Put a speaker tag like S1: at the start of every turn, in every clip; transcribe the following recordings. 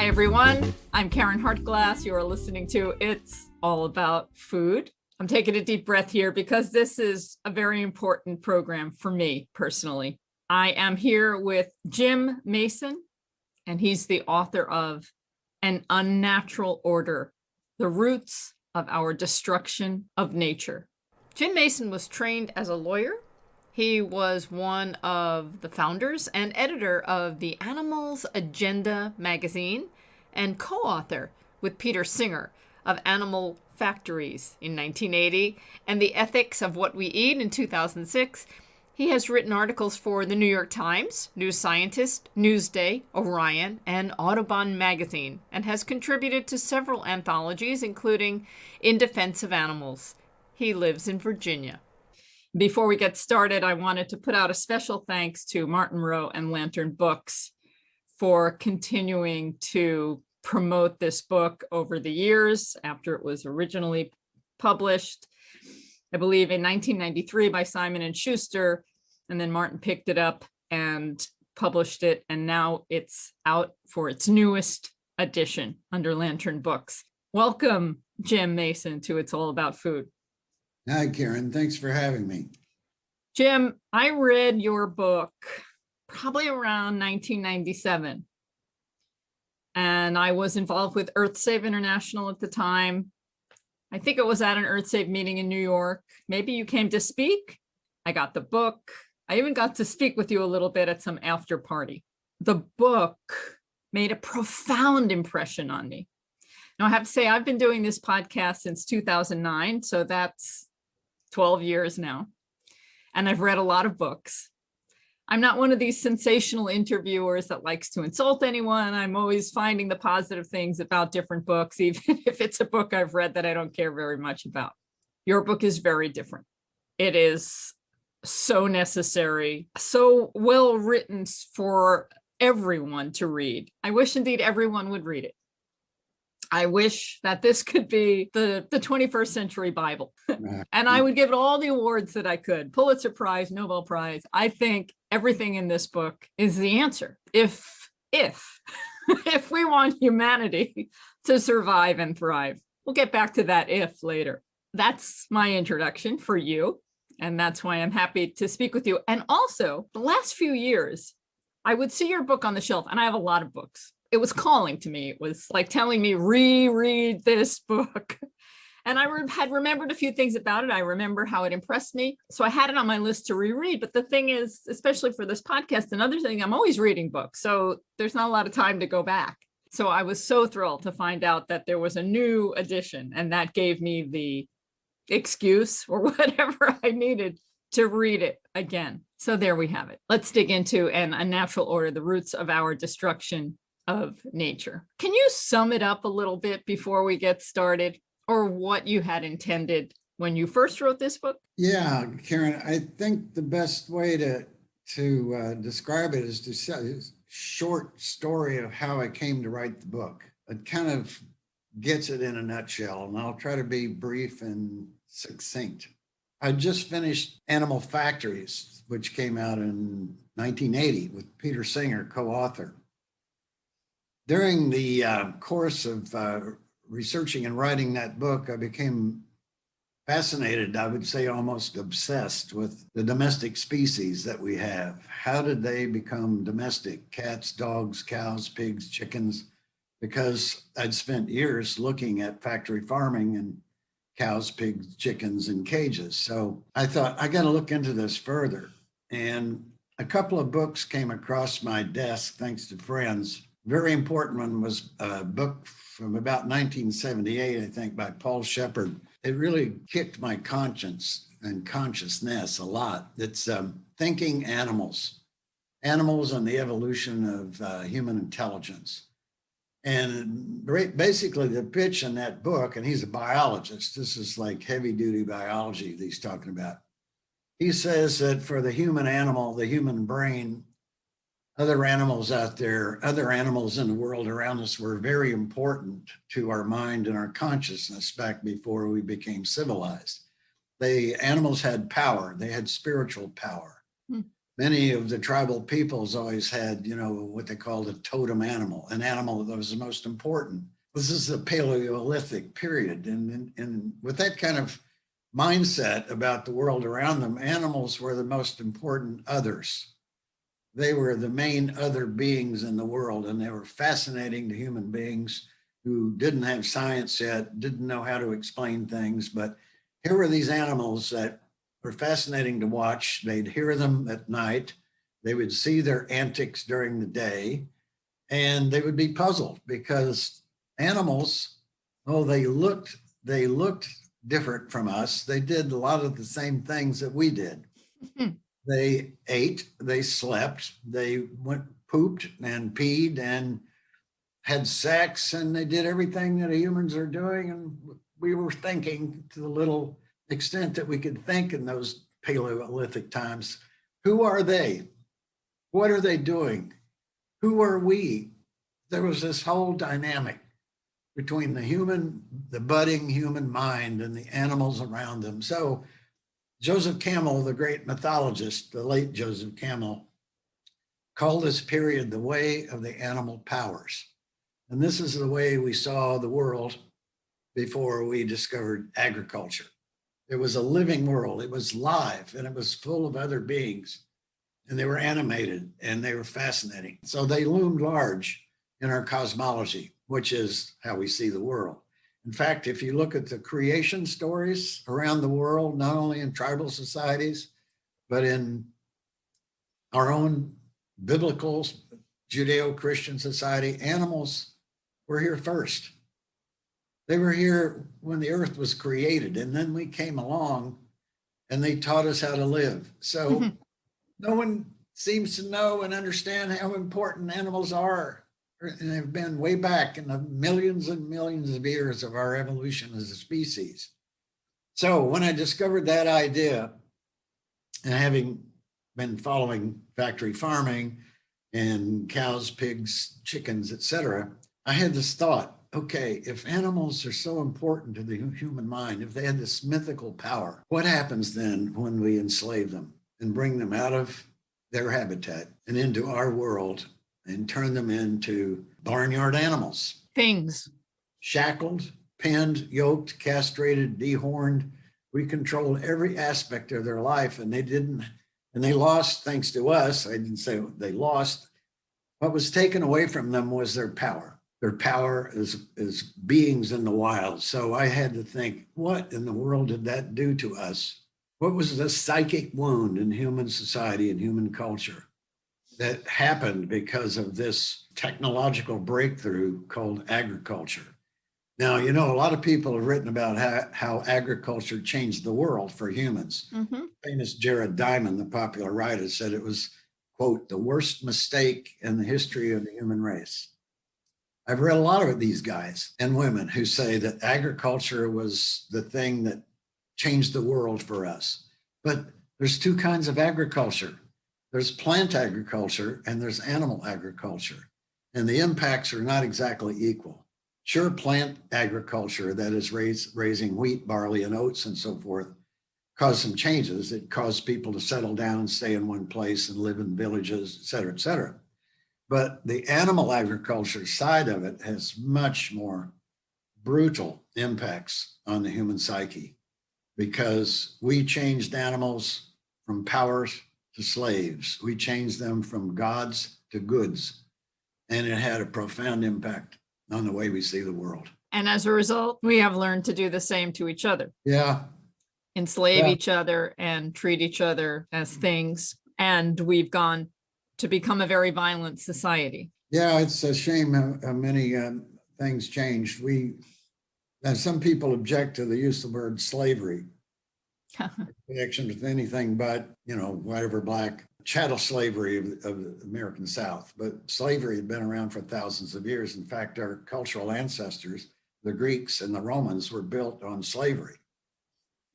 S1: Hi, everyone. I'm Karen Hartglass. You are listening to It's All About Food. I'm taking a deep breath here because this is a very important program for me personally. I am here with Jim Mason, and he's the author of An Unnatural Order, The Roots of Our Destruction of Nature. Jim Mason was trained as a lawyer. He was one of the founders and editor of the Animals Agenda magazine and co-author with Peter Singer of Animal Factories in 1980 and The Ethics of What We Eat in 2006. He has written articles for the New York Times, New Scientist, Newsday, Orion, and Audubon magazine, and has contributed to several anthologies, including In Defense of Animals. He lives in Virginia. Before we get started, I wanted to put out a special thanks to Martin Rowe and Lantern Books for continuing to promote this book over the years after it was originally published, I believe in 1993 by Simon & Schuster, and then Martin picked it up and published it, and now it's out for its newest edition under Lantern Books. Welcome, Jim Mason, to It's All About Food.
S2: Hi, Karen. Thanks for having me.
S1: Jim, I read your book probably around 1997, and I was involved with EarthSave International at the time. I think it was at an EarthSave meeting in New York. Maybe you came to speak. I got the book. I even got to speak with you a little bit at some after party. The book made a profound impression on me. Now, I have to say, I've been doing this podcast since 2009, so that's 12 years now. And I've read a lot of books. I'm not one of these sensational interviewers that likes to insult anyone. I'm always finding the positive things about different books, even if it's a book I've read that I don't care very much about. Your book is very different. It is so necessary, so well written for everyone to read. I wish indeed everyone would read it. I wish that this could be the 21st century Bible. And I would give it all the awards that I could. Pulitzer Prize, Nobel Prize. I think everything in this book is the answer. If we want humanity to survive and thrive. We'll get back to that if later. That's my introduction for you. And that's why I'm happy to speak with you. And also, the last few years, I would see your book on the shelf, and I have a lot of books. It was calling to me. It was like telling me, reread this book. And I had remembered a few things about it. I remember how it impressed me. So I had it on my list to reread. But the thing is, especially for this podcast, another thing, I'm always reading books. So there's not a lot of time to go back. So I was so thrilled to find out that there was a new edition. And that gave me the excuse or whatever I needed to read it again. So there we have it. Let's dig into An Unnatural Order, The Roots of Our Destruction of Nature. Can you sum it up a little bit before we get started, or what you had intended when you first wrote this book?
S2: Yeah, Karen, I think the best way to describe it is to say a short story of how I came to write the book. It kind of gets it in a nutshell, and I'll try to be brief and succinct. I just finished Animal Factories, which came out in 1980 with Peter Singer, co-author. During the course of researching and writing that book, I became fascinated, I would say almost obsessed with the domestic species that we have. How did they become domestic? Cats, dogs, cows, pigs, chickens, because I'd spent years looking at factory farming and cows, pigs, chickens in cages. So I thought, I got to look into this further. And a couple of books came across my desk, thanks to friends. Very important one was a book from about 1978, I think, by Paul Shepard. It really kicked my conscience and consciousness a lot. It's Thinking Animals and the Evolution of Human Intelligence. And basically the pitch in that book, and he's a biologist, this is like heavy duty biology that he's talking about. He says that for the human animal, the human brain, other animals out there, other animals in the world around us were very important to our mind and our consciousness back before we became civilized. The animals had power. They had spiritual power. many of the tribal peoples always had, what they called a totem animal, an animal that was the most important. This is the Paleolithic period. And with that kind of mindset about the world around them, animals were the most important others. They were the main other beings in the world, and they were fascinating to human beings who didn't have science yet, didn't know how to explain things. But here were these animals that were fascinating to watch. They'd hear them at night. They would see their antics during the day, and they would be puzzled because animals, oh, they looked different from us. They did a lot of the same things that we did. They ate, they slept, they pooped and peed and had sex, and they did everything that humans are doing. And we were thinking, to the little extent that we could think in those Paleolithic times, who are they? What are they doing? Who are we? There was this whole dynamic between the budding human mind and the animals around them. So Joseph Campbell, the great mythologist, the late Joseph Campbell, called this period the way of the animal powers. And this is the way we saw the world before we discovered agriculture. It was a living world. It was live, and it was full of other beings, and they were animated and they were fascinating. So they loomed large in our cosmology, which is how we see the world. In fact, if you look at the creation stories around the world, not only in tribal societies, but in our own biblical Judeo-Christian society, animals were here first. They were here when the earth was created, and then we came along and they taught us how to live. So no one seems to know and understand how important animals are. And they've been way back in the millions and millions of years of our evolution as a species. So when I discovered that idea, and having been following factory farming and cows, pigs, chickens, etc., I had this thought, okay, if animals are so important to the human mind, if they had this mythical power, what happens then when we enslave them and bring them out of their habitat and into our world and turn them into barnyard animals?
S1: Things.
S2: Shackled, pinned, yoked, castrated, dehorned. We controlled every aspect of their life, and they lost, thanks to us. I didn't say they lost. What was taken away from them was their power as beings in the wild. So I had to think, what in the world did that do to us? What was the psychic wound in human society and human culture that happened because of this technological breakthrough called agriculture? Now, a lot of people have written about how agriculture changed the world for humans. Famous Jared Diamond, the popular writer, said it was, quote, the worst mistake in the history of the human race. I've read a lot of these guys and women who say that agriculture was the thing that changed the world for us. But there's two kinds of agriculture. There's plant agriculture and there's animal agriculture. And the impacts are not exactly equal. Sure, plant agriculture, that is raising wheat, barley, and oats and so forth, caused some changes. It caused people to settle down and stay in one place and live in villages, et cetera, et cetera. But the animal agriculture side of it has much more brutal impacts on the human psyche, because we changed animals from powers to slaves. We changed them from gods to goods. And it had a profound impact on the way we see the world.
S1: And as a result, we have learned to do the same to each other.
S2: Yeah.
S1: Enslave each other and treat each other as things. And we've gone to become a very violent society. Yeah,
S2: it's a shame how many things changed. Some people object to the use of the word slavery. Connection with anything but, white over black, chattel slavery of the American South. But slavery had been around for thousands of years. In fact, our cultural ancestors, the Greeks and the Romans, were built on slavery.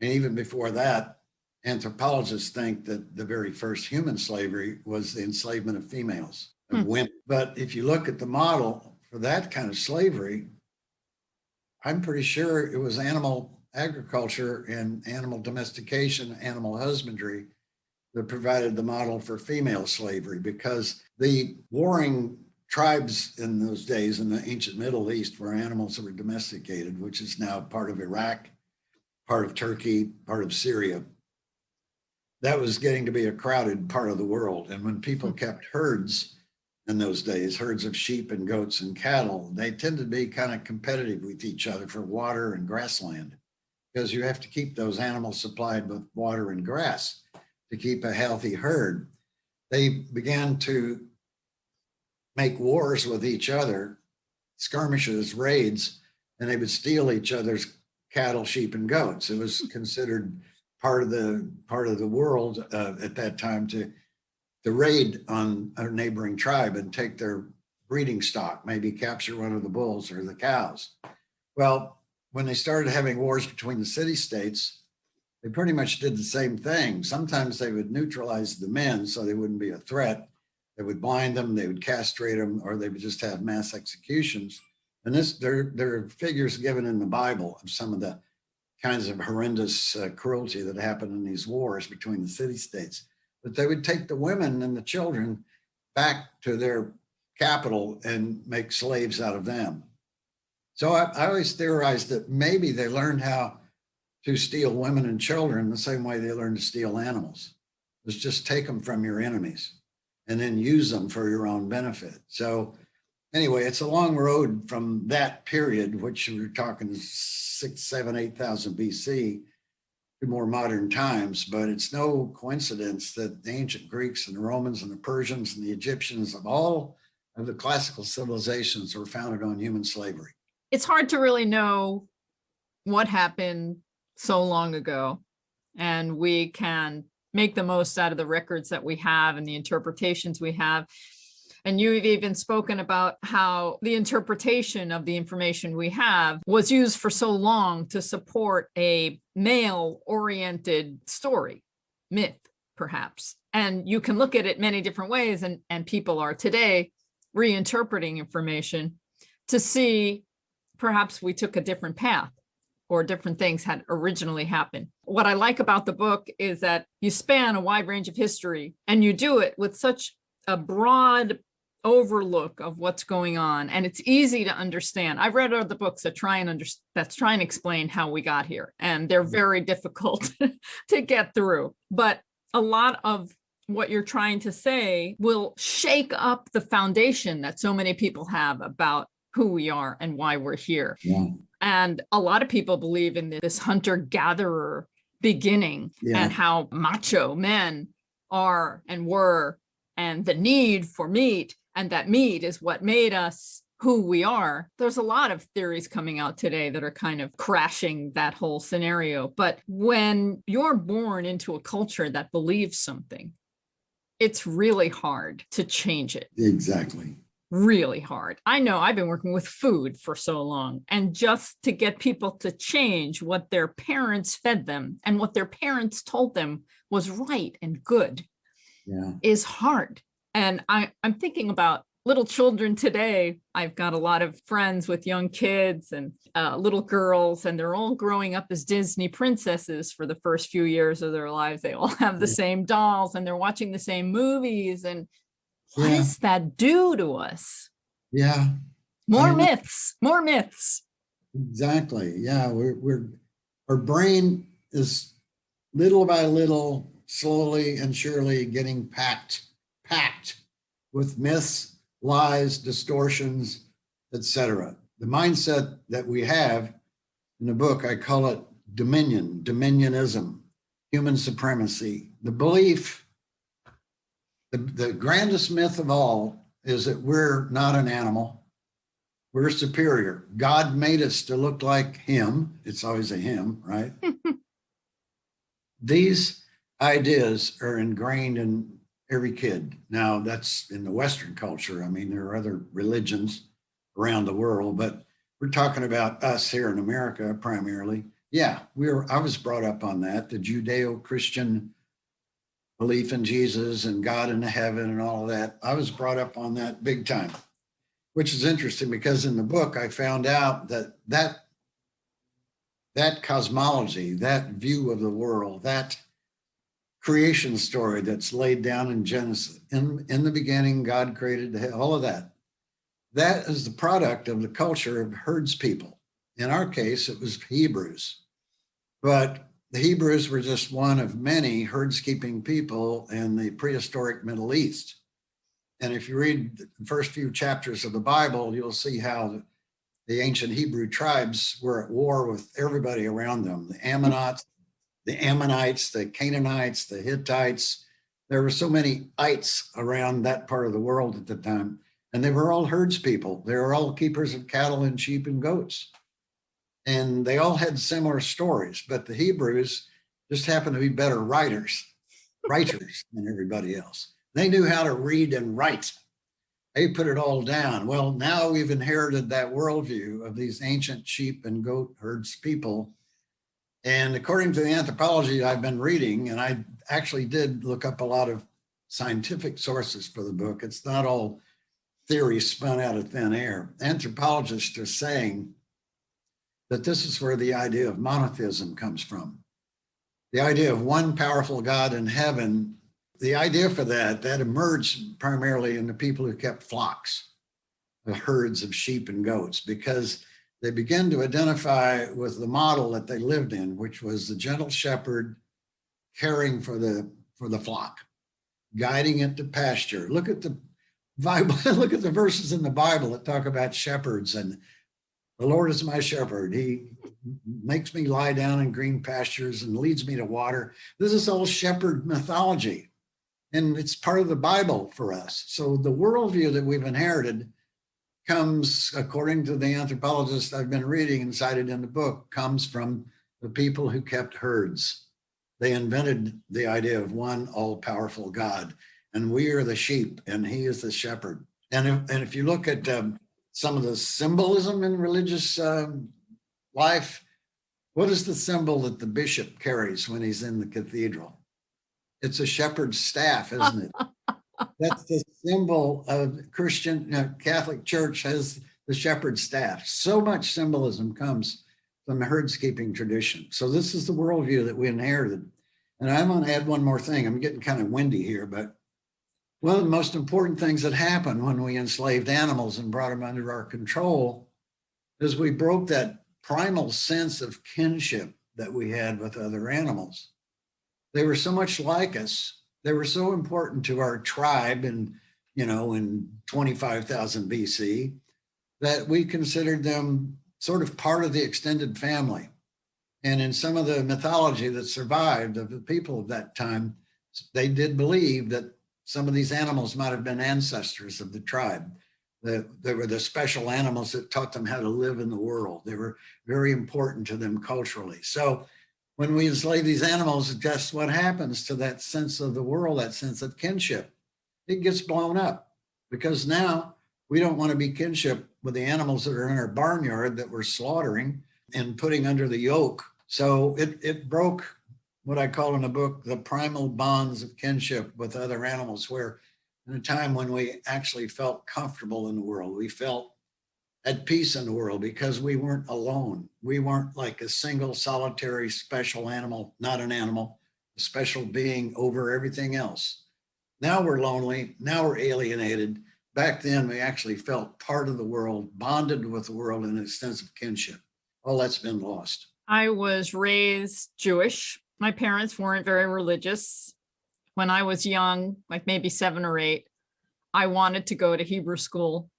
S2: And even before that, anthropologists think that the very first human slavery was the enslavement of females, of women. But if you look at the model for that kind of slavery, I'm pretty sure it was animal agriculture and animal domestication, animal husbandry that provided the model for female slavery, because the warring tribes in those days in the ancient Middle East were animals that were domesticated, which is now part of Iraq, part of Turkey, part of Syria. That was getting to be a crowded part of the world. And when people kept herds in those days, herds of sheep and goats and cattle, they tended to be kind of competitive with each other for water and grassland, because you have to keep those animals supplied with water and grass to keep a healthy herd. They began to make wars with each other, skirmishes, raids, and they would steal each other's cattle, sheep, and goats. It was considered part of the world at that time to raid on a neighboring tribe and take their breeding stock, maybe capture one of the bulls or the cows. Well, when they started having wars between the city-states, they pretty much did the same thing. Sometimes they would neutralize the men so they wouldn't be a threat. They would blind them, they would castrate them, or they would just have mass executions. And there are figures given in the Bible of some of the kinds of horrendous cruelty that happened in these wars between the city-states. But they would take the women and the children back to their capital and make slaves out of them. So I always theorized that maybe they learned how to steal women and children the same way they learned to steal animals. It was just take them from your enemies and then use them for your own benefit. So anyway, it's a long road from that period, which we're talking 6, 7, 8,000 BC, to more modern times. But it's no coincidence that the ancient Greeks and the Romans and the Persians and the Egyptians of all of the classical civilizations were founded on human slavery.
S1: It's hard to really know what happened so long ago, and we can make the most out of the records that we have and the interpretations we have. And you've even spoken about how the interpretation of the information we have was used for so long to support a male-oriented story, myth, perhaps. And you can look at it many different ways, and people are today reinterpreting information to see perhaps we took a different path or different things had originally happened. What I like about the book is that you span a wide range of history, and you do it with such a broad overlook of what's going on, and it's easy to understand. I've read other books that try and explain how we got here, and they're very difficult to get through. But a lot of what you're trying to say will shake up the foundation that so many people have about who we are and why we're here.
S2: Yeah.
S1: And a lot of people believe in this hunter-gatherer beginning, and how macho men are and were, and the need for meat, and that meat is what made us who we are. There's a lot of theories coming out today that are kind of crashing that whole scenario. But when you're born into a culture that believes something, it's really hard to change it.
S2: Exactly.
S1: Really hard. I know I've been working with food for so long, and just to get people to change what their parents fed them and what their parents told them was right and good is hard. And I'm thinking about little children today. I've got a lot of friends with young kids and little girls, and they're all growing up as Disney princesses for the first few years of their lives. They all have the same dolls, and they're watching the same movies. And what does that do to us?
S2: Yeah.
S1: More myths.
S2: Exactly. Yeah. Our brain is little by little, slowly and surely getting packed with myths, lies, distortions, etc. The mindset that we have in the book, I call it dominionism, human supremacy. The belief, the grandest myth of all is that we're not an animal. We're superior. God made us to look like him. It's always a him, right? These ideas are ingrained in every kid. Now, that's in the Western culture. I mean, there are other religions around the world, but we're talking about us here in America primarily. Yeah, I was brought up on that, the Judeo-Christian belief in Jesus and God in heaven and all of that. I was brought up on that big time, which is interesting because in the book, I found out that cosmology, that view of the world, that creation story that's laid down in Genesis. In the beginning, God created all of that. That is the product of the culture of herds people. In our case, it was Hebrews. But the Hebrews were just one of many herds-keeping people in the prehistoric Middle East. And if you read the first few chapters of the Bible, you'll see how the ancient Hebrew tribes were at war with everybody around them, the Ammonites, the Canaanites, the Hittites. There were so many ites around that part of the world at the time, and they were all herds people. They were all keepers of cattle and sheep and goats. And they all had similar stories, but the Hebrews just happened to be better writers than everybody else. They knew how to read and write. They put it all down. Well, now we've inherited that worldview of these ancient sheep and goat herds people. And according to the anthropology I've been reading, and I actually did look up a lot of scientific sources for the book, it's not all theory spun out of thin air. Anthropologists are saying that this is where the idea of monotheism comes from. The idea of one powerful God in heaven, the idea for that emerged primarily in the people who kept flocks, the herds of sheep and goats, because they began to identify with the model that they lived in, which was the gentle shepherd caring for the flock, guiding it to pasture. Look at the Bible, look at the verses in the Bible that talk about shepherds, and the Lord is my shepherd. He makes me lie down in green pastures and leads me to water. This is all shepherd mythology, and it's part of the Bible for us. So the worldview that we've inherited comes, according to the anthropologists I've been reading and cited in the book, comes from the people who kept herds. They invented the idea of one all-powerful God, and we are the sheep, and he is the shepherd. And if you look at some of the symbolism in religious life, what is the symbol that the bishop carries when he's in the cathedral? It's a shepherd's staff, isn't it? That's the symbol of Christian Catholic Church, has the shepherd's staff. So much symbolism comes from the herdskeeping tradition. So this is the worldview that we inherited. And I'm going to add one more thing. I'm getting kind of windy here, but one of the most important things that happened when we enslaved animals and brought them under our control is we broke that primal sense of kinship that we had with other animals. They were so much like us. They were so important to our tribe in 25,000 BC that we considered them sort of part of the extended family. And in some of the mythology that survived of the people of that time, they did believe that some of these animals might have been ancestors of the tribe. They were the special animals that taught them how to live in the world. They were very important to them culturally. So when we enslave these animals, guess what happens to that sense of the world, that sense of kinship? It gets blown up, because now we don't want to be kinship with the animals that are in our barnyard that we're slaughtering and putting under the yoke. So it broke what I call in the book the primal bonds of kinship with other animals, where in a time when we actually felt comfortable in the world, we felt at peace in the world because we weren't alone. We weren't like a single solitary special animal, not an animal, a special being over everything else. Now we're lonely. Now we're alienated. Back then, we actually felt part of the world, bonded with the world in a sense of kinship. All that's been lost.
S1: I was raised Jewish. My parents weren't very religious. When I was young, like maybe 7 or 8, I wanted to go to Hebrew school.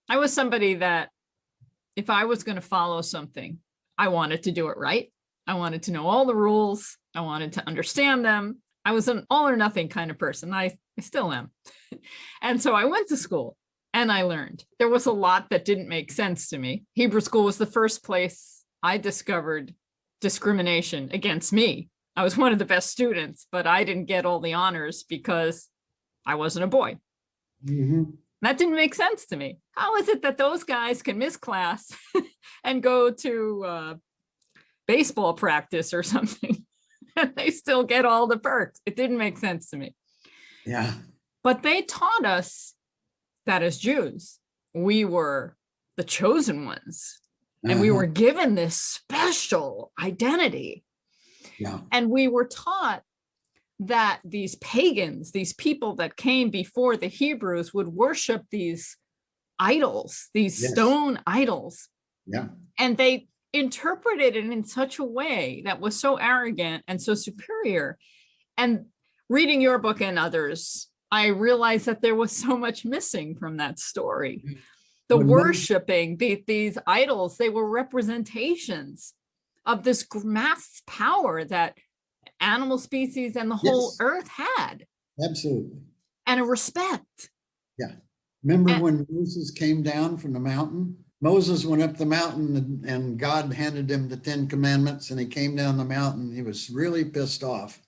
S1: I was somebody that if I was going to follow something, I wanted to do it right. I wanted to know all the rules. I wanted to understand them. I was an all or nothing kind of person. I still am. And so I went to school and I learned. There was a lot that didn't make sense to me. Hebrew school was the first place I discovered discrimination against me. I was one of the best students, but I didn't get all the honors because I wasn't a boy.
S2: Mm-hmm.
S1: That didn't make sense to me. How is it that those guys can miss class and go to baseball practice or something and they still get all the perks? It didn't make sense to me.
S2: Yeah.
S1: But they taught us that as Jews, we were the chosen ones and we were given this special identity.
S2: Yeah.
S1: And we were taught that these pagans, these people that came before the Hebrews, would worship these idols, these
S2: Yes.
S1: stone idols.
S2: Yeah.
S1: And they interpreted it in such a way that was so arrogant and so superior. And reading your book and others, I realized that there was so much missing from that story. The
S2: Well,
S1: worshiping these idols, they were representations of this mass power that animal species and the whole
S2: Yes.
S1: earth had,
S2: Absolutely.
S1: and a respect.
S2: Yeah. Remember
S1: And-
S2: when Moses came down from the mountain? Moses went up the mountain and God handed him the 10 Commandments, and he came down the mountain. He was really pissed off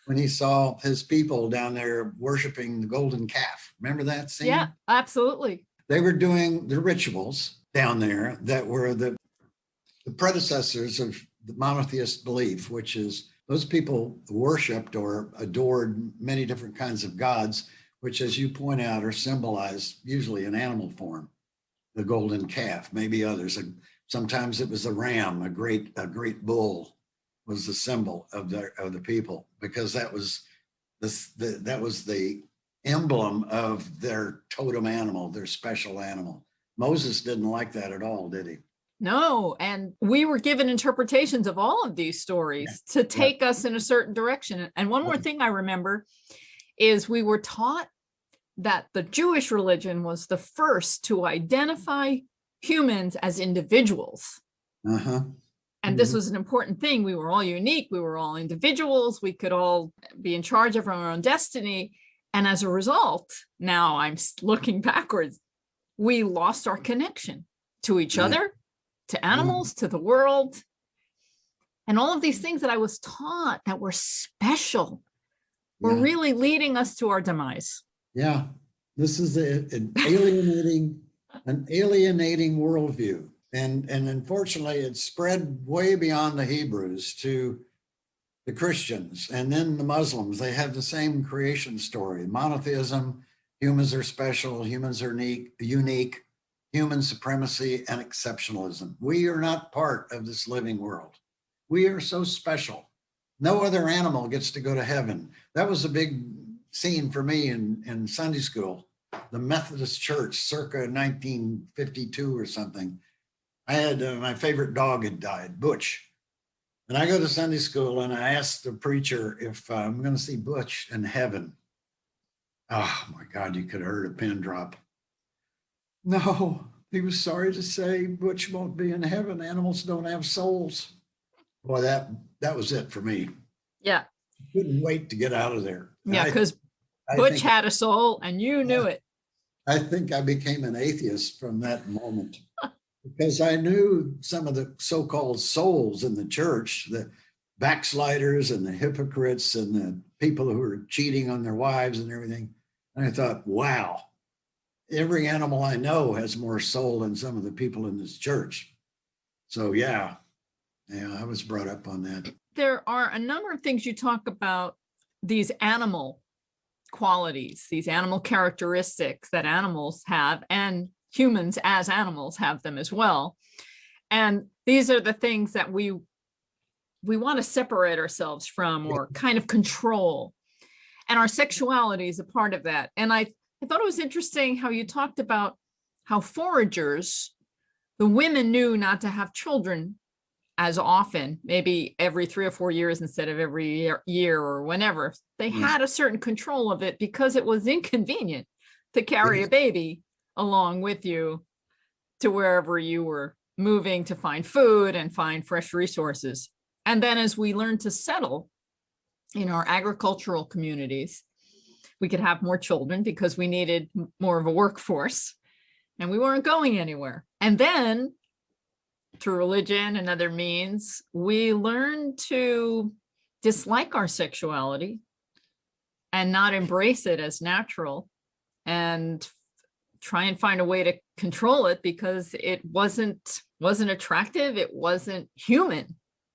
S2: when he saw his people down there worshiping the golden calf. Remember that scene?
S1: Yeah, absolutely.
S2: They were doing the rituals down there that were the predecessors of the monotheist belief, which is those people worshiped or adored many different kinds of gods, which, as you point out, are symbolized usually in animal form. The golden calf, maybe others. Sometimes it was a ram, a great bull was the symbol of the people, because that was the emblem of their totem animal, their special animal. Moses didn't like that at all, did he?
S1: No, and we were given interpretations of all of these stories to take us in a certain direction. And one more thing I remember is we were taught that the Jewish religion was the first to identify humans as individuals.
S2: Uh-huh.
S1: And this was an important thing. We were all unique. We were all individuals. We could all be in charge of our own destiny. And as a result, now I'm looking backwards, we lost our connection to each other, to animals, to the world. And all of these things that I was taught that were special were really leading us to our demise.
S2: Yeah, this is an alienating worldview. And unfortunately, it spread way beyond the Hebrews to the Christians and then the Muslims. They have the same creation story: monotheism, humans are special, humans are unique, human supremacy, and exceptionalism. We are not part of this living world. We are so special. No other animal gets to go to heaven. That was a big scene for me in Sunday school. The Methodist Church, circa 1952 or something. I had my favorite dog had died, Butch. And I go to Sunday school and I asked the preacher if I'm going to see Butch in heaven. Oh my God, you could have heard a pin drop. No, he was sorry to say Butch won't be in heaven. Animals don't have souls. Boy, that was it for me.
S1: Yeah.
S2: Couldn't wait to get out of there.
S1: Yeah, because Butch had a soul and you knew it.
S2: I think I became an atheist from that moment because I knew some of the so-called souls in the church, the backsliders and the hypocrites and the people who were cheating on their wives and everything. And I thought, wow, every animal I know has more soul than some of the people in this church. So yeah, I was brought up on that.
S1: There are a number of things you talk about, these animal qualities, these animal characteristics that animals have, and humans as animals have them as well. And these are the things that we want to separate ourselves from or kind of control. And our sexuality is a part of that. And I thought it was interesting how you talked about how foragers, the women knew not to have children as often, maybe every 3 or 4 years instead of every year or whenever. They had a certain control of it because it was inconvenient to carry a baby along with you to wherever you were moving to find food and find fresh resources. And then as we learned to settle in our agricultural communities, we could have more children because we needed more of a workforce and we weren't going anywhere. And then through religion and other means, we learn to dislike our sexuality and not embrace it as natural and try and find a way to control it because it wasn't attractive. It wasn't human.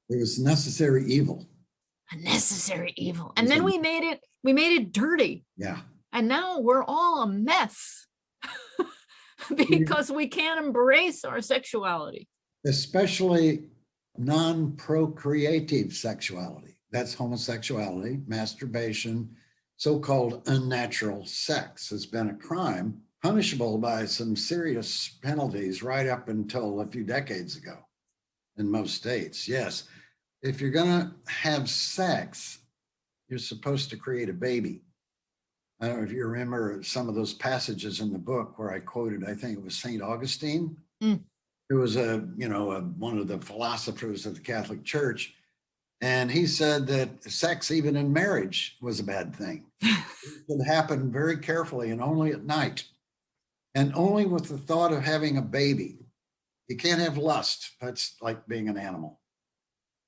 S2: It was necessary evil.
S1: A necessary evil. And then we made it dirty.
S2: Yeah.
S1: And now we're all a mess because we can't embrace our sexuality.
S2: Especially non-procreative sexuality. That's homosexuality, masturbation, so-called unnatural sex has been a crime, punishable by some serious penalties right up until a few decades ago in most states. Yes, if you're going to have sex, you're supposed to create a baby. I don't know if you remember some of those passages in the book where I quoted, I think it was St. Augustine, who was one of the philosophers of the Catholic Church. And he said that sex, even in marriage, was a bad thing. It should happen very carefully and only at night, and only with the thought of having a baby. You can't have lust. That's like being an animal.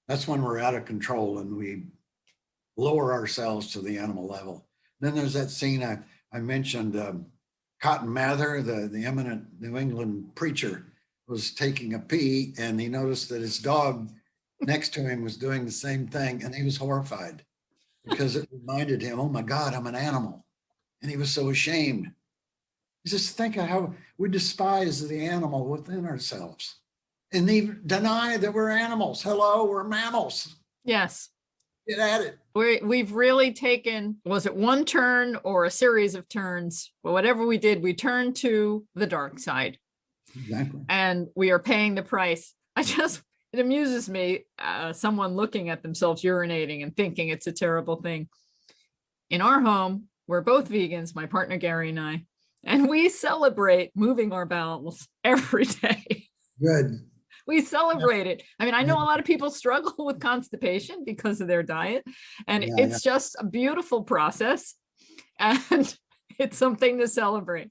S2: That's when we're out of control and we lower ourselves to the animal level. Then there's that scene I mentioned, Cotton Mather, the eminent New England preacher, was taking a pee and he noticed that his dog next to him was doing the same thing, and he was horrified because it reminded him, oh my God, I'm an animal. And he was so ashamed. Just think of how we despise the animal within ourselves and even deny that we're animals. Hello, we're mammals.
S1: Yes.
S2: Get at it.
S1: We've really taken, was it one turn or a series of turns? But whatever we did, we turned to the dark side.
S2: Exactly.
S1: And we are paying the price. It amuses me, someone looking at themselves urinating and thinking it's a terrible thing. In our home, we're both vegans, my partner Gary and I, and we celebrate moving our bowels every day.
S2: Good.
S1: We celebrate it. I mean, I know a lot of people struggle with constipation because of their diet, and it's just a beautiful process, and it's something to celebrate.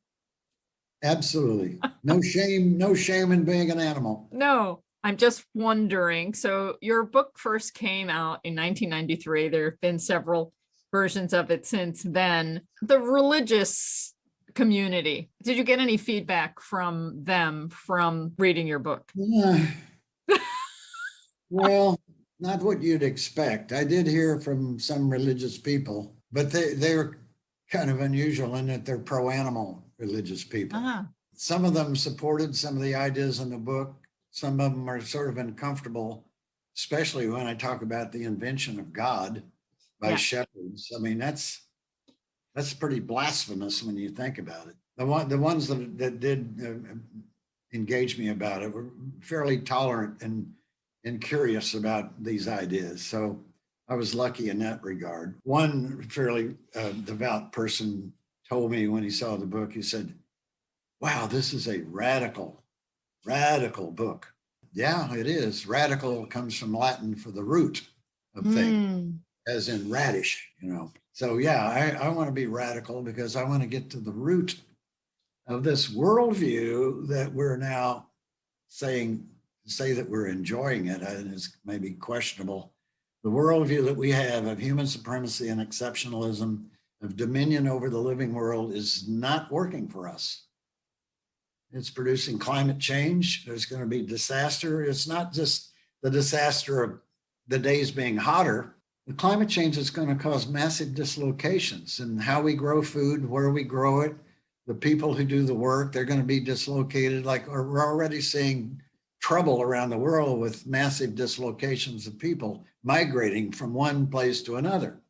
S2: Absolutely. No shame in being an animal.
S1: No. I'm just wondering, so your book first came out in 1993. There have been several versions of it since then. The religious community, did you get any feedback from them from reading your book?
S2: Well, not what you'd expect. I did hear from some religious people, but they're kind of unusual in that they're pro-animal religious people. Some of them supported some of the ideas in the book. Some of them are sort of uncomfortable, especially when I talk about the invention of God by shepherds. I mean, that's pretty blasphemous when you think about it. The ones that did engage me about it were fairly tolerant and curious about these ideas. So I was lucky in that regard. One fairly devout person told me when he saw the book, he said, wow, this is a radical book. Yeah, it is. Radical comes from Latin for the root of things, as in radish, So yeah, I want to be radical because I want to get to the root of this worldview that we're now say that we're enjoying it, and it's maybe questionable. The worldview that we have of human supremacy and exceptionalism, of dominion over the living world, is not working for us. It's producing climate change. There's going to be disaster. It's not just the disaster of the days being hotter. The climate change is going to cause massive dislocations in how we grow food, where we grow it. The people who do the work, they're going to be dislocated. Like we're already seeing trouble around the world with massive dislocations of people migrating from one place to another.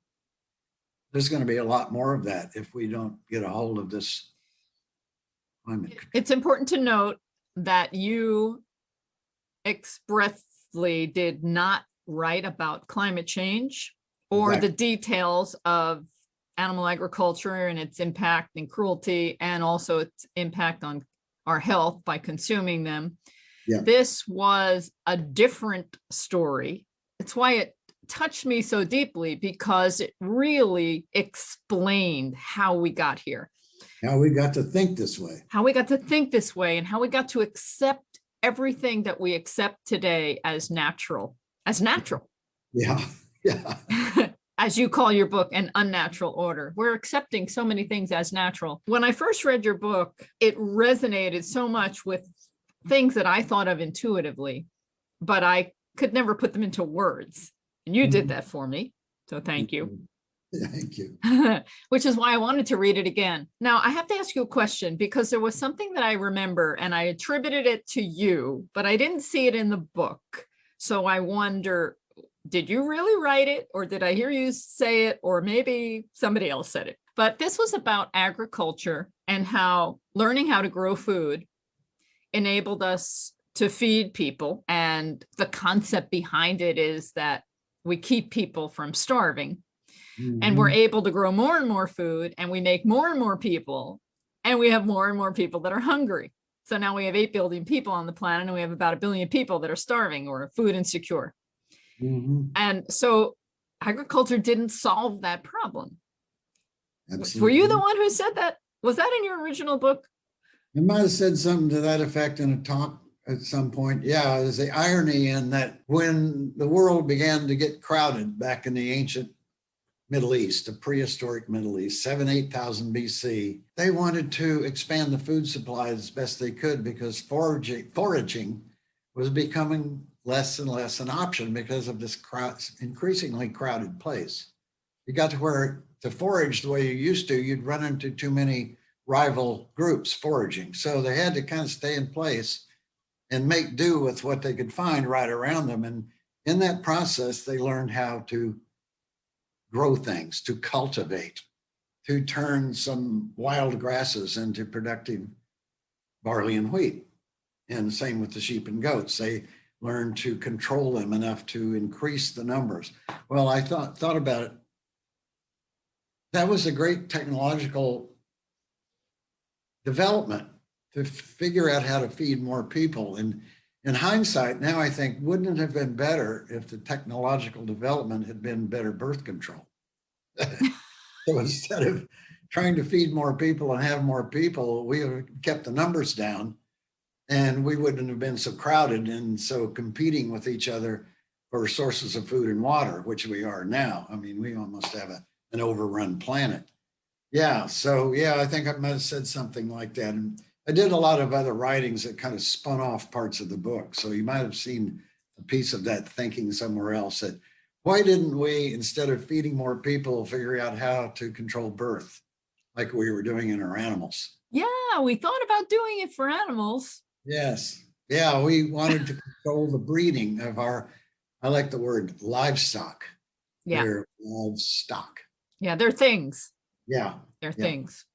S2: There's going to be a lot more of that if we don't get a hold of this.
S1: It's important to note that you expressly did not write about climate change or the details of animal agriculture and its impact and cruelty, and also its impact on our health by consuming them. This was a different story. It's why it touched me so deeply, because it really explained how we got here.
S2: How we got to think this way.
S1: How we got to think this way, and how we got to accept everything that we accept today as natural. As natural.
S2: Yeah.
S1: As you call your book, an unnatural order. We're accepting so many things as natural. When I first read your book, it resonated so much with things that I thought of intuitively, but I could never put them into words. And you did that for me. So thank you.
S2: Thank you.
S1: Which is why I wanted to read it again. Now, I have to ask you a question, because there was something that I remember and I attributed it to you, but I didn't see it in the book. So I wonder, did you really write it, or did I hear you say it, or maybe somebody else said it? But this was about agriculture and how learning how to grow food enabled us to feed people. And the concept behind it is that we keep people from starving, and we're able to grow more and more food, and we make more and more people, and we have more and more people that are hungry. So now we have 8 billion people on the planet, and we have about 1 billion people that are starving or food insecure. And so agriculture didn't solve that problem.
S2: Absolutely.
S1: Were you the one who said that? Was that in your original book?
S2: I might have said something to that effect in a talk at some point. Yeah, there's the irony in that when the world began to get crowded back in the ancient Middle East, the prehistoric Middle East, 8,000 BC, they wanted to expand the food supply as best they could because foraging was becoming less and less an option because of this increasingly crowded place. You got to where to forage the way you used to, you'd run into too many rival groups foraging. So they had to kind of stay in place and make do with what they could find right around them. And in that process, they learned how to grow things, to cultivate, to turn some wild grasses into productive barley and wheat. And the same with the sheep and goats. They learned to control them enough to increase the numbers. Well, I thought about it. That was a great technological development to figure out how to feed more people. And in hindsight, now I think, wouldn't it have been better if the technological development had been better birth control? So instead of trying to feed more people and have more people, we have kept the numbers down, and we wouldn't have been so crowded and so competing with each other for sources of food and water, which we are now. I mean, we almost have an overrun planet. Yeah, so yeah, I think I might have said something like that. And I did a lot of other writings that kind of spun off parts of the book. So you might have seen a piece of that thinking somewhere else, that why didn't we, instead of feeding more people, figure out how to control birth like we were doing in our animals?
S1: Yeah, we thought about doing it for animals.
S2: Yes. Yeah, we wanted to control the breeding of our, I like the word livestock.
S1: Yeah.
S2: They're livestock.
S1: Yeah, they're things.
S2: Yeah.
S1: They're things.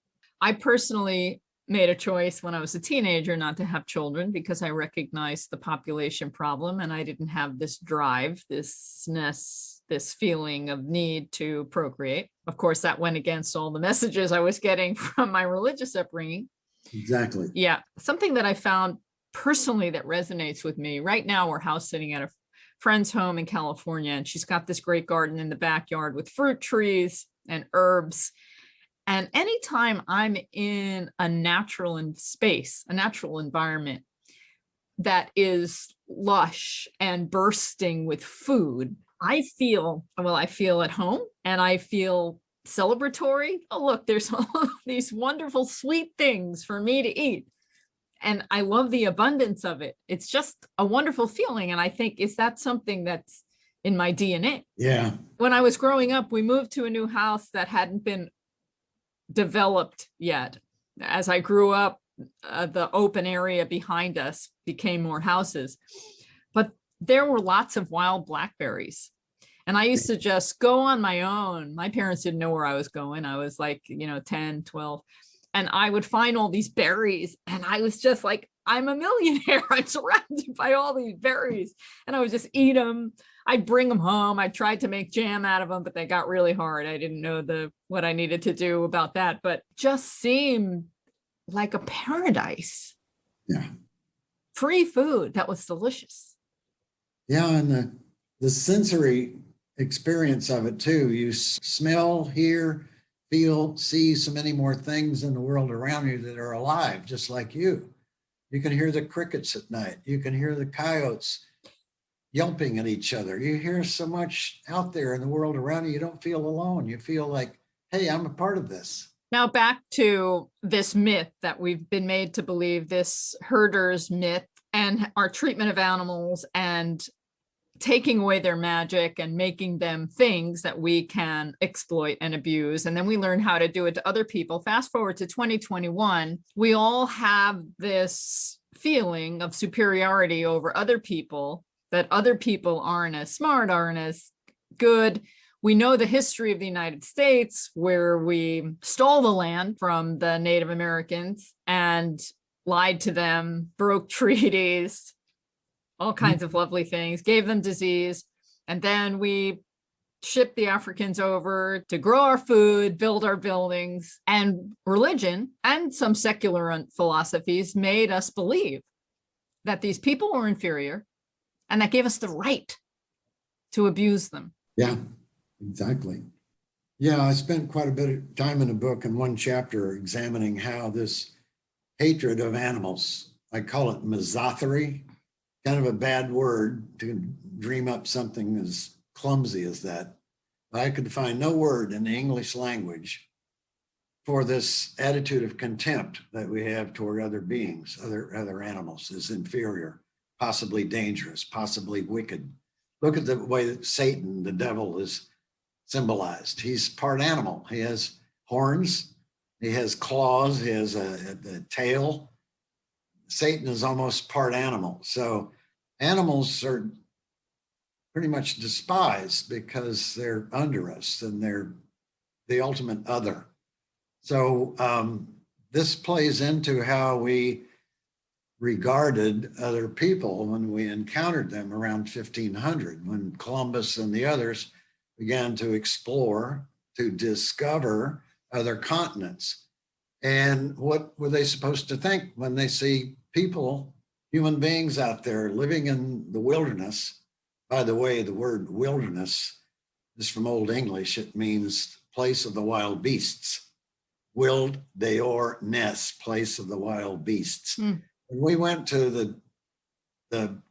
S1: I personally made a choice when I was a teenager not to have children because I recognized the population problem, and I didn't have this drive, this feeling of need to procreate. Of course, that went against all the messages I was getting from my religious upbringing.
S2: Exactly.
S1: Yeah. Something that I found personally that resonates with me right now, we're house sitting at a friend's home in California, and she's got this great garden in the backyard with fruit trees and herbs. And anytime I'm in a natural space, a natural environment that is lush and bursting with food, I feel at home, and I feel celebratory. Oh, look, there's all of these wonderful sweet things for me to eat. And I love the abundance of it. It's just a wonderful feeling. And I think, is that something that's in my DNA?
S2: Yeah.
S1: When I was growing up, we moved to a new house that hadn't been developed yet. As I grew up, the open area behind us became more houses, but there were lots of wild blackberries. And I used to just go on my own. My parents didn't know where I was going. I was like, 10, 12. And I would find all these berries. And I was just like, I'm a millionaire. I'm surrounded by all these berries. And I would just eat them. I'd bring them home. I tried to make jam out of them, but they got really hard. I didn't know what I needed to do about that, but just seemed like a paradise.
S2: Yeah.
S1: Free food that was delicious.
S2: Yeah, and the sensory experience of it too. You smell, hear, feel, see so many more things in the world around you that are alive, just like you. You can hear the crickets at night. You can hear the coyotes yelping at each other. You hear so much out there in the world around you. You don't feel alone. You feel like, hey, I'm a part of this.
S1: Now back to this myth that we've been made to believe, this herder's myth, and our treatment of animals and taking away their magic and making them things that we can exploit and abuse. And then we learn how to do it to other people. Fast forward to 2021, we all have this feeling of superiority over other people that other people aren't as smart, aren't as good. We know the history of the United States, where we stole the land from the Native Americans and lied to them, broke treaties, all kinds of lovely things, gave them disease. And then we shipped the Africans over to grow our food, build our buildings, and religion and some secular philosophies made us believe that these people were inferior, and that gave us the right to abuse them.
S2: Yeah, exactly. Yeah, I spent quite a bit of time in the book in one chapter examining how this hatred of animals, I call it misothery, kind of a bad word to dream up something as clumsy as that. But I could find no word in the English language for this attitude of contempt that we have toward other beings, other animals, as inferior, possibly dangerous, possibly wicked. Look at the way that Satan, the devil, is symbolized. He's part animal. He has horns, he has claws, he has a tail. Satan is almost part animal. So animals are pretty much despised because they're under us and they're the ultimate other. So this plays into how we regarded other people when we encountered them around 1500, when Columbus and the others began to explore, to discover other continents. And what were they supposed to think when they see people, human beings out there living in the wilderness? By the way, the word wilderness is from Old English. It means place of the wild beasts. Wild deor ness, place of the wild beasts. When we went to the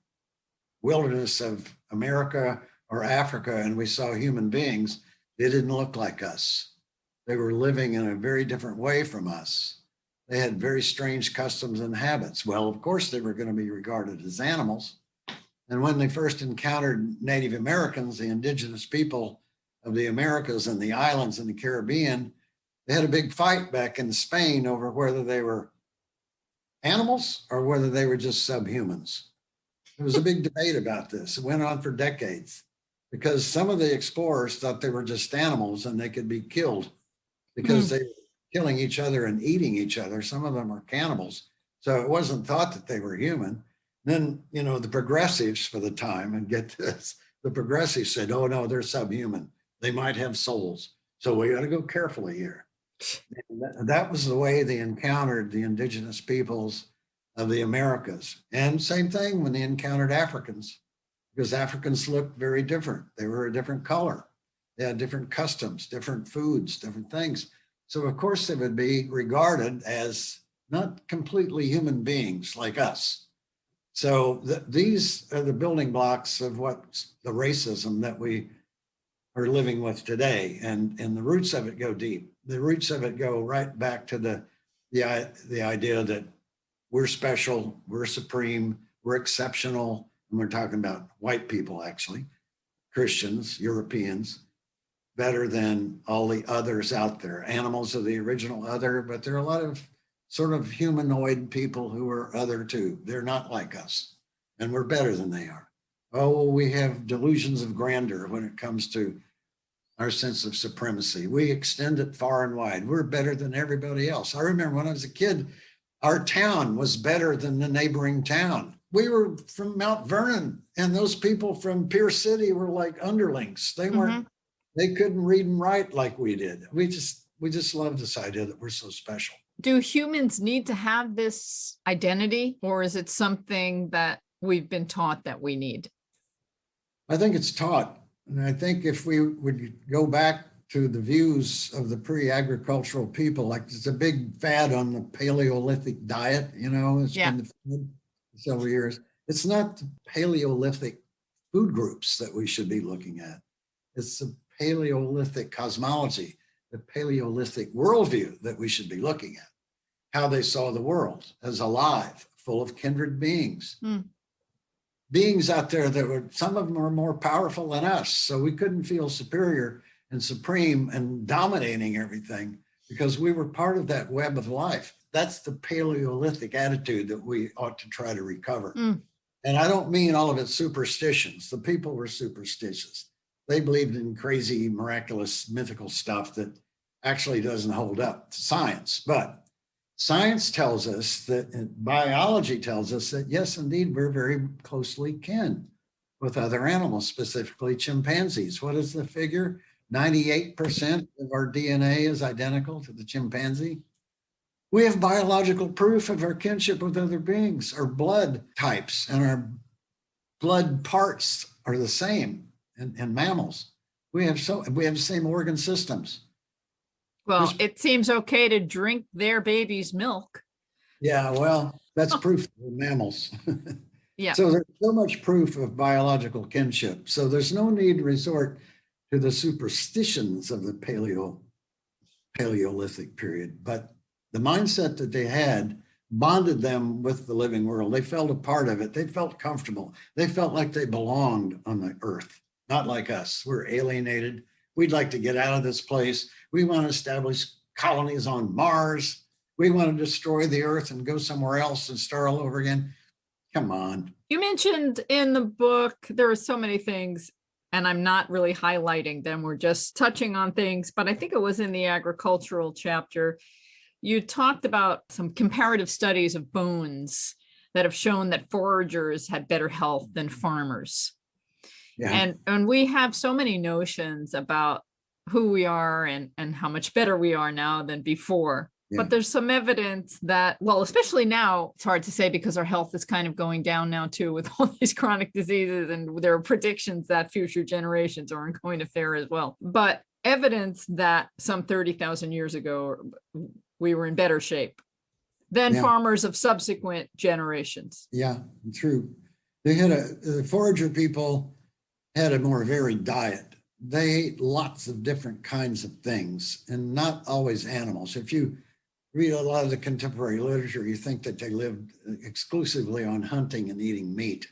S2: wilderness of America or Africa and we saw human beings, they didn't look like us. They were living in a very different way from us. They had very strange customs and habits. Well, of course, they were going to be regarded as animals. And when they first encountered Native Americans, the indigenous people of the Americas and the islands in the Caribbean, they had a big fight back in Spain over whether they were animals or whether they were just subhumans. There was a big debate about this. It went on for decades because some of the explorers thought they were just animals and they could be killed because they were killing each other and eating each other. Some of them are cannibals. So it wasn't thought that they were human. Then, the progressives for the time, and get this, the progressives said, oh no, they're subhuman. They might have souls. So we got to go carefully here. And that was the way they encountered the indigenous peoples of the Americas. And same thing when they encountered Africans, because Africans looked very different. They were a different color. They had different customs, different foods, different things. So of course they would be regarded as not completely human beings like us. So these are the building blocks of what the racism that we are living with today. And the roots of it go deep. The roots of it go right back to the idea that we're special, we're supreme, we're exceptional. And we're talking about white people, actually, Christians, Europeans, better than all the others out there. Animals are the original other, but there are a lot of sort of humanoid people who are other too. They're not like us, and we're better than they are. Oh, we have delusions of grandeur when it comes to our sense of supremacy. We extend it far and wide. We're better than everybody else. I remember when I was a kid, our town was better than the neighboring town. We were from Mount Vernon, and those people from Pierce City were like underlings. They weren't, they couldn't read and write like we did. We just love this idea that we're so special.
S1: Do humans need to have this identity, or is it something that we've been taught that we need?
S2: I think it's taught. And I think if we would go back to the views of the pre-agricultural people, like there's a big fad on the Paleolithic diet, it's been several years. It's not the Paleolithic food groups that we should be looking at. It's the Paleolithic cosmology, the Paleolithic worldview that we should be looking at, how they saw the world as alive, full of kindred beings. Beings out there that were, some of them are more powerful than us. So we couldn't feel superior and supreme and dominating everything because we were part of that web of life. That's the Paleolithic attitude that we ought to try to recover. And I don't mean all of it superstitions. The people were superstitious. They believed in crazy, miraculous, mythical stuff that actually doesn't hold up to science. But science tells us that, biology tells us that, yes, indeed, we're very closely kin with other animals, specifically chimpanzees. What is the figure? 98% of our DNA is identical to the chimpanzee. We have biological proof of our kinship with other beings. Our blood types and our blood parts are the same in mammals. We have the same organ systems.
S1: Well, it seems okay to drink their baby's milk.
S2: Yeah, well, that's proof of mammals.
S1: Yeah.
S2: So there's so much proof of biological kinship. So there's no need to resort to the superstitions of the Paleolithic period. But the mindset that they had bonded them with the living world. They felt a part of it. They felt comfortable. They felt like they belonged on the earth, not like us. We're alienated. We'd like to get out of this place. We want to establish colonies on Mars. We want to destroy the earth and go somewhere else and start all over again. Come on.
S1: You mentioned in the book, there are so many things, and I'm not really highlighting them. We're just touching on things, but I think it was in the agricultural chapter. You talked about some comparative studies of bones that have shown that foragers had better health than farmers. Yeah. And we have so many notions about who we are and how much better we are now than before. Yeah. But there's some evidence that, well, especially now, it's hard to say because our health is kind of going down now too with all these chronic diseases, and there are predictions that future generations aren't going to fare as well. But evidence that some 30,000 years ago, we were in better shape than farmers of subsequent generations.
S2: Yeah, true. They had the forager people had a more varied diet. They ate lots of different kinds of things and not always animals. If you read a lot of the contemporary literature, you think that they lived exclusively on hunting and eating meat.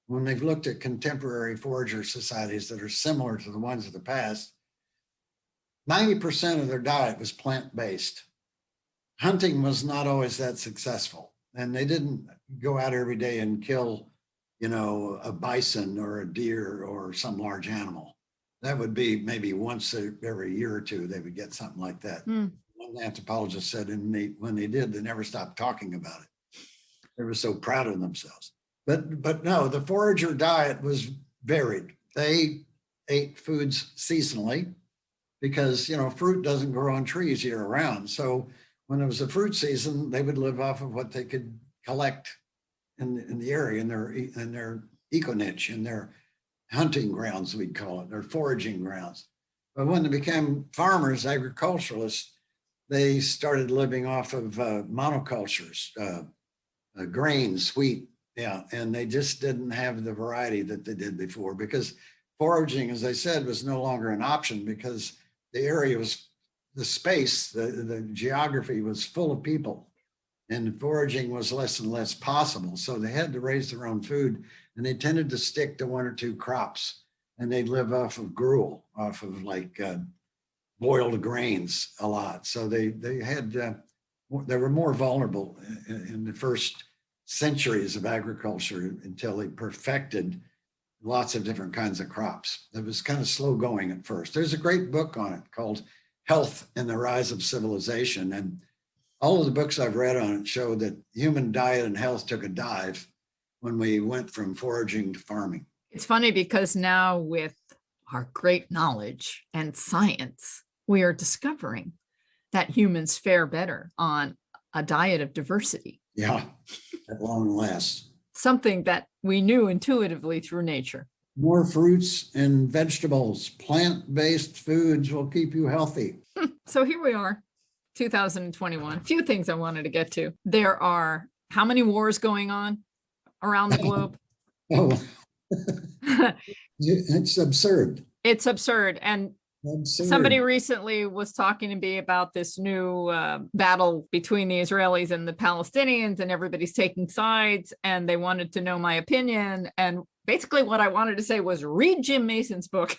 S2: When they've looked at contemporary forager societies that are similar to the ones of the past, 90% of their diet was plant-based. Hunting was not always that successful, and they didn't go out every day and kill, a bison or a deer or some large animal. That would be maybe once every year or two, they would get something like that. One anthropologist said, when they did, they never stopped talking about it. They were so proud of themselves. But no, the forager diet was varied. They ate foods seasonally because, fruit doesn't grow on trees year round. So when it was a fruit season, they would live off of what they could collect in the area, in their eco niche, in their hunting grounds, we'd call it, their foraging grounds. But when they became farmers, agriculturalists, they started living off of monocultures, grains, wheat, and they just didn't have the variety that they did before, because foraging, as I said, was no longer an option because the area was, the space, the geography was full of people, and foraging was less and less possible. So they had to raise their own food, and they tended to stick to one or two crops, and they'd live off of gruel, off of like boiled grains a lot. So they were more vulnerable in the first centuries of agriculture until they perfected lots of different kinds of crops. It was kind of slow going at first. There's a great book on it called Health and the Rise of Civilization. And all of the books I've read on it show that human diet and health took a dive when we went from foraging to farming.
S1: It's funny because now with our great knowledge and science, we are discovering that humans fare better on a diet of diversity.
S2: Yeah, at long last.
S1: Something that we knew intuitively through nature.
S2: More fruits and vegetables, plant-based foods will keep you healthy.
S1: So here we are, 2021. A few things I wanted to get to. There are how many wars going on around the globe?
S2: Oh, it's absurd.
S1: It's absurd. And somebody recently was talking to me about this new battle between the Israelis and the Palestinians, and everybody's taking sides, and they wanted to know my opinion. And basically what I wanted to say was read Jim Mason's book,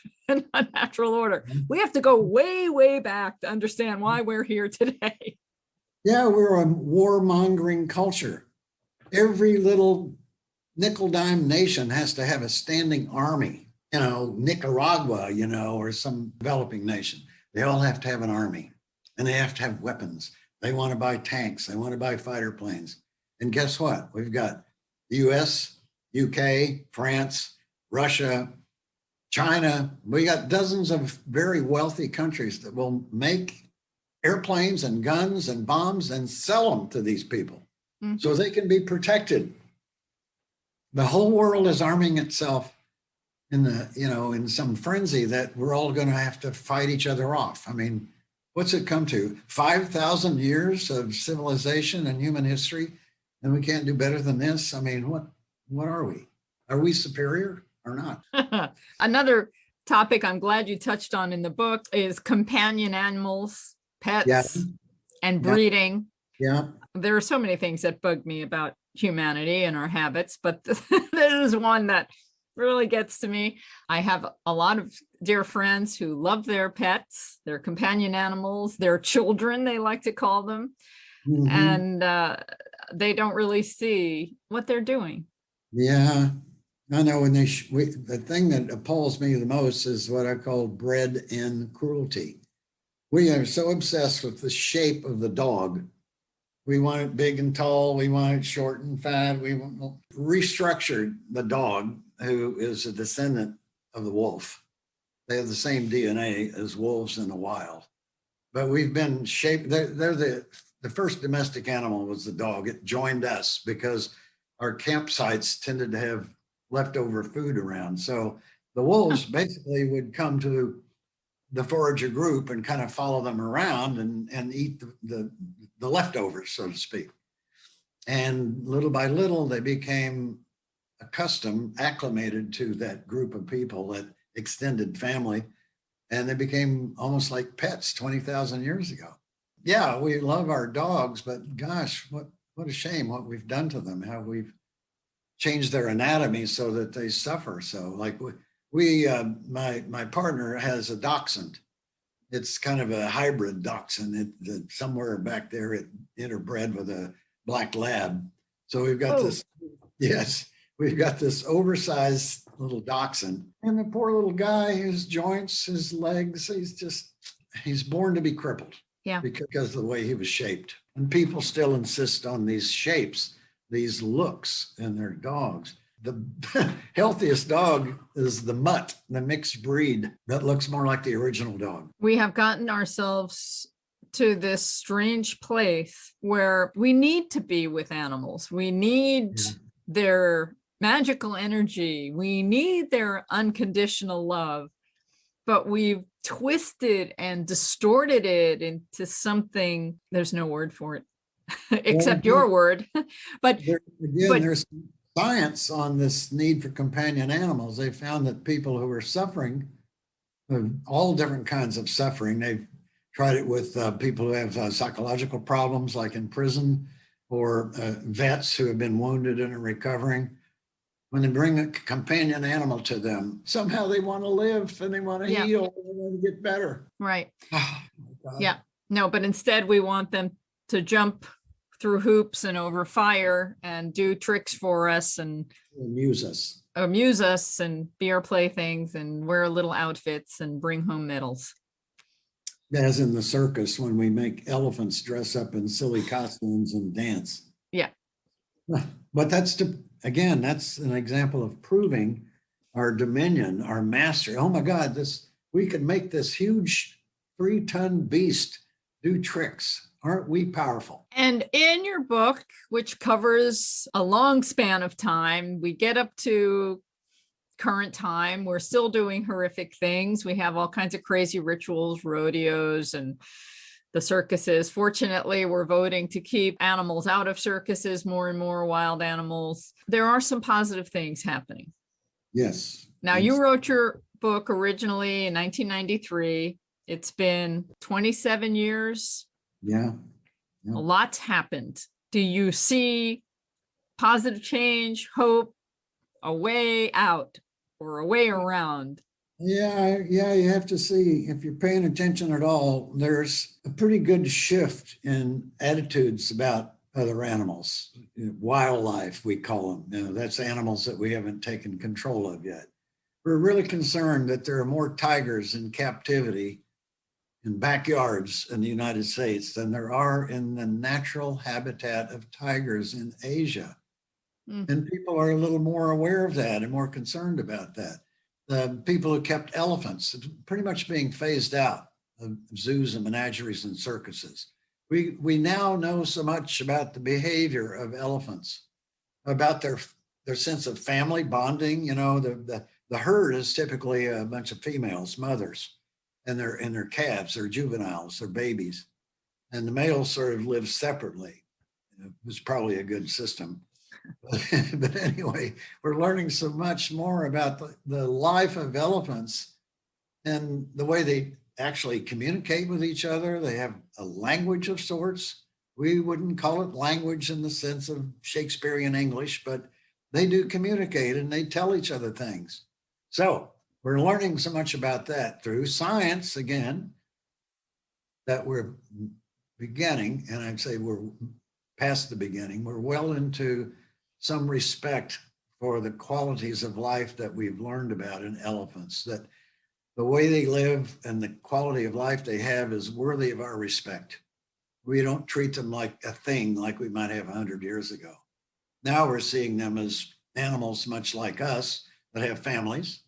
S1: Unnatural Order. We have to go way, way back to understand why we're here today.
S2: Yeah, we're a warmongering culture. Every little nickel dime nation has to have a standing army, Nicaragua, or some developing nation. They all have to have an army, and they have to have weapons. They want to buy tanks. They want to buy fighter planes. And guess what? We've got the US, UK, France, Russia, China. We got dozens of very wealthy countries that will make airplanes and guns and bombs and sell them to these people so they can be protected. The whole world is arming itself in some frenzy that we're all going to have to fight each other off. I mean, what's it come to? 5,000 years of civilization and human history, and we can't do better than this? I mean, what are we? Are we superior or not?
S1: Another topic I'm glad you touched on in the book is companion animals, pets, and breeding.
S2: Yeah.
S1: There are so many things that bug me about humanity and our habits, but this is one that really gets to me. I have a lot of dear friends who love their pets, their companion animals, their children, they like to call them, and they don't really see what they're doing.
S2: Yeah, I know. When the thing that appalls me the most is what I call bred-in cruelty. We are so obsessed with the shape of the dog. We want it big and tall. We want it short and fat. We restructured the dog, who is a descendant of the wolf. They have the same DNA as wolves in the wild, but we've been shaped. They're the first domestic animal was the dog. It joined us because our campsites tended to have leftover food around. So the wolves basically would come to the forager group and kind of follow them around and eat the leftovers, so to speak. And little by little, they became acclimated to that group of people, that extended family, and they became almost like pets 20,000 years ago. Yeah, we love our dogs, but gosh, what a shame what we've done to them, how we've changed their anatomy so that they suffer. So like my partner has a dachshund. It's kind of a hybrid dachshund. Somewhere back there, it interbred with a black lab. So we've got this, yes, we've got this oversized little dachshund. And the poor little guy, his joints, his legs, he's born to be crippled.
S1: Yeah.
S2: Because of the way he was shaped. And people still insist on these shapes, these looks in their dogs. The healthiest dog is the mutt, the mixed breed that looks more like the original dog.
S1: We have gotten ourselves to this strange place where we need to be with animals. We need their magical energy. We need their unconditional love, but we've twisted and distorted it into something. There's no word for it except your word. But
S2: there's science on this need for companion animals. They found that people who are suffering, all different kinds of suffering, they've tried it with people who have psychological problems, like in prison, or vets who have been wounded and are recovering. When they bring a companion animal to them, somehow they want to live and they want to heal and they want to get better.
S1: Right. Yeah. No, but instead we want them to jump through hoops and over fire and do tricks for us and amuse us and be our playthings and wear little outfits and bring home medals.
S2: As in the circus, when we make elephants dress up in silly costumes and dance.
S1: Yeah.
S2: But that's an example of proving our dominion, our mastery. Oh my God, we could make this huge 3-ton beast do tricks. Aren't we powerful?
S1: And in your book, which covers a long span of time, we get up to current time. We're still doing horrific things. We have all kinds of crazy rituals, rodeos, and the circuses. Fortunately, we're voting to keep animals out of circuses, more and more wild animals. There are some positive things happening.
S2: Yes.
S1: Now, you wrote your book originally in 1993. It's been 27 years.
S2: Yeah.
S1: A lot's happened. Do you see positive change, hope, a way out or a way around?
S2: Yeah, you have to see, if you're paying attention at all, there's a pretty good shift in attitudes about other animals. Wildlife, we call them. That's animals that we haven't taken control of yet. We're really concerned that there are more tigers in captivity in backyards in the United States than there are in the natural habitat of tigers in Asia. And people are a little more aware of that and more concerned about that. The people who kept elephants pretty much being phased out of zoos and menageries and circuses. We now know so much about the behavior of elephants, about their sense of family bonding. The herd is typically a bunch of females, mothers, and their calves, their juveniles, their babies, and the males sort of live separately. It was probably a good system. But anyway, we're learning so much more about the life of elephants and the way they actually communicate with each other. They have a language of sorts. We wouldn't call it language in the sense of Shakespearean English, but they do communicate and they tell each other things. So we're learning so much about that through science, again, that we're beginning, and I'd say we're past the beginning. We're well into some respect for the qualities of life that we've learned about in elephants, that the way they live and the quality of life they have is worthy of our respect. We don't treat them like a thing like we might have 100 years ago. Now we're seeing them as animals much like us that have families,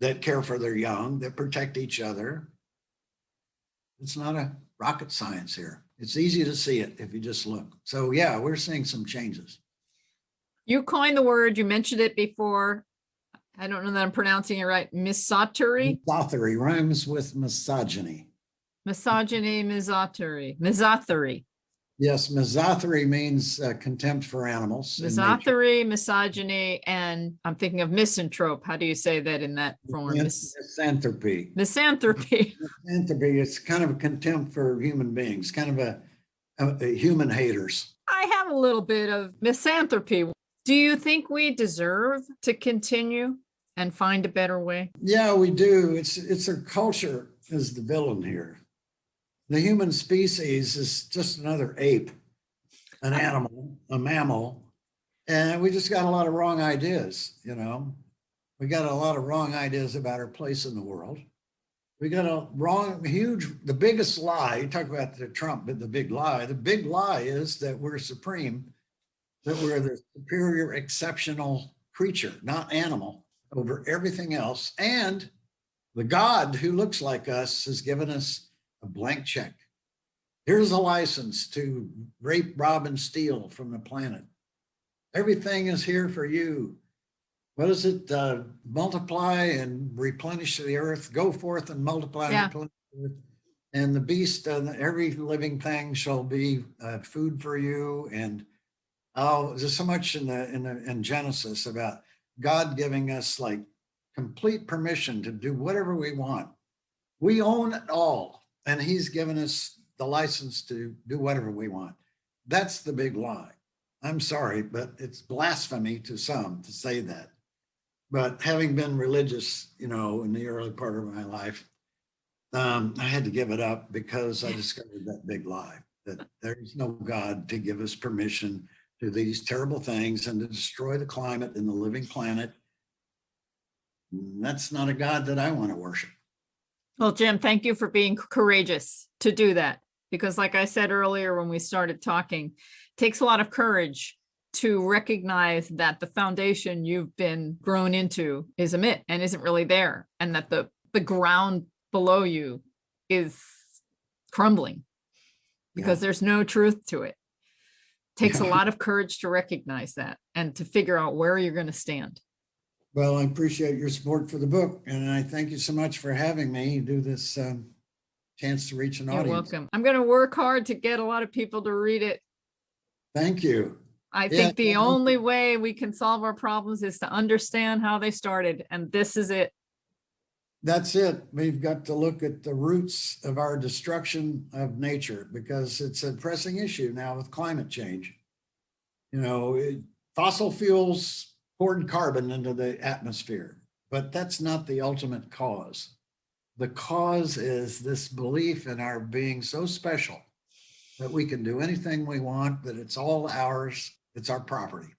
S2: that care for their young, that protect each other. It's not a rocket science here. It's easy to see it if you just look. So yeah, we're seeing some changes.
S1: You coined the word, you mentioned it before. I don't know that I'm pronouncing it right. Misottery?
S2: Misottery rhymes with misogyny.
S1: Misogyny, misottery.
S2: Yes, misottery means contempt for animals.
S1: Misottery, misogyny, and I'm thinking of misanthrope. How do you say that in that form?
S2: Misanthropy.
S1: Misanthropy.
S2: Misanthropy, it's kind of a contempt for human beings, kind of a human haters.
S1: I have a little bit of misanthropy. Do you think we deserve to continue and find a better way?
S2: Yeah, we do. It's our culture is the villain here. The human species is just another ape, an animal, a mammal, and we just got a lot of wrong ideas. We got a lot of wrong ideas about our place in the world. We got the biggest lie. You talk about the Trump, but the big lie is that we're supreme, that we're the superior, exceptional creature, not animal, over everything else. And the God who looks like us has given us a blank check. Here's a license to rape, rob, and steal from the planet. Everything is here for you. What is it? Multiply and replenish the earth. Go forth and multiply and replenish the earth. And the beast and every living thing shall be food for you. And there's so much in Genesis about God giving us like complete permission to do whatever we want. We own it all, and he's given us the license to do whatever we want. That's the big lie. I'm sorry, but it's blasphemy to some to say that. But having been religious, in the early part of my life, I had to give it up because I discovered that big lie, that there's no God to give us permission to these terrible things and to destroy the climate and the living planet. That's not a God that I want to worship.
S1: Well, Jim, thank you for being courageous to do that. Because like I said earlier, when we started talking, it takes a lot of courage to recognize that the foundation you've been grown into is a myth and isn't really there. And that the ground below you is crumbling because there's no truth to it. Takes a lot of courage to recognize that and to figure out where you're going to stand.
S2: Well, I appreciate your support for the book, and I thank you so much for having me do this chance to reach an audience.
S1: You're welcome. I'm going to work hard to get a lot of people to read it.
S2: Thank you.
S1: I think the only way we can solve our problems is to understand how they started, and this is it.
S2: That's it. We've got to look at the roots of our destruction of nature because it's a pressing issue now with climate change. Fossil fuels poured carbon into the atmosphere, but that's not the ultimate cause. The cause is this belief in our being so special that we can do anything we want, that it's all ours, it's our property.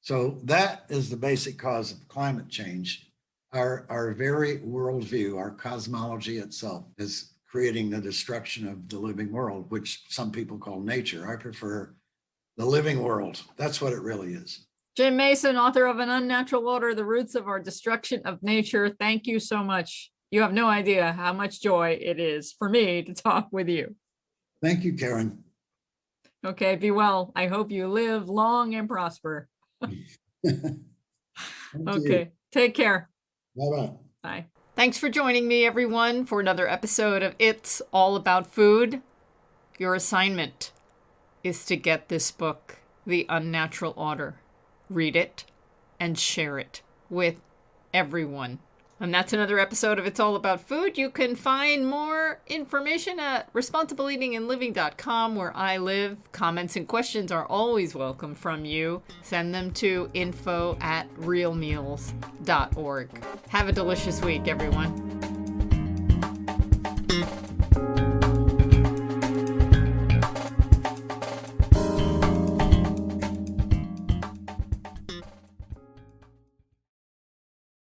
S2: So that is the basic cause of climate change. Our very worldview, our cosmology itself is creating the destruction of the living world, which some people call nature. I prefer the living world. That's what it really is.
S1: Jim Mason, author of An Unnatural Order, The Roots of Our Destruction of Nature. Thank you so much. You have no idea how much joy it is for me to talk with you.
S2: Thank you, Karen.
S1: Okay, be well. I hope you live long and prosper. Okay, take care.
S2: Bye-bye.
S1: Bye. Thanks for joining me, everyone, for another episode of It's All About Food. Your assignment is to get this book, The Unnatural Order. Read it and share it with everyone. And that's another episode of It's All About Food. You can find more information at responsibleeatingandliving.com, where I live. Comments and questions are always welcome from you. Send them to info@realmeals.org. Have a delicious week, everyone.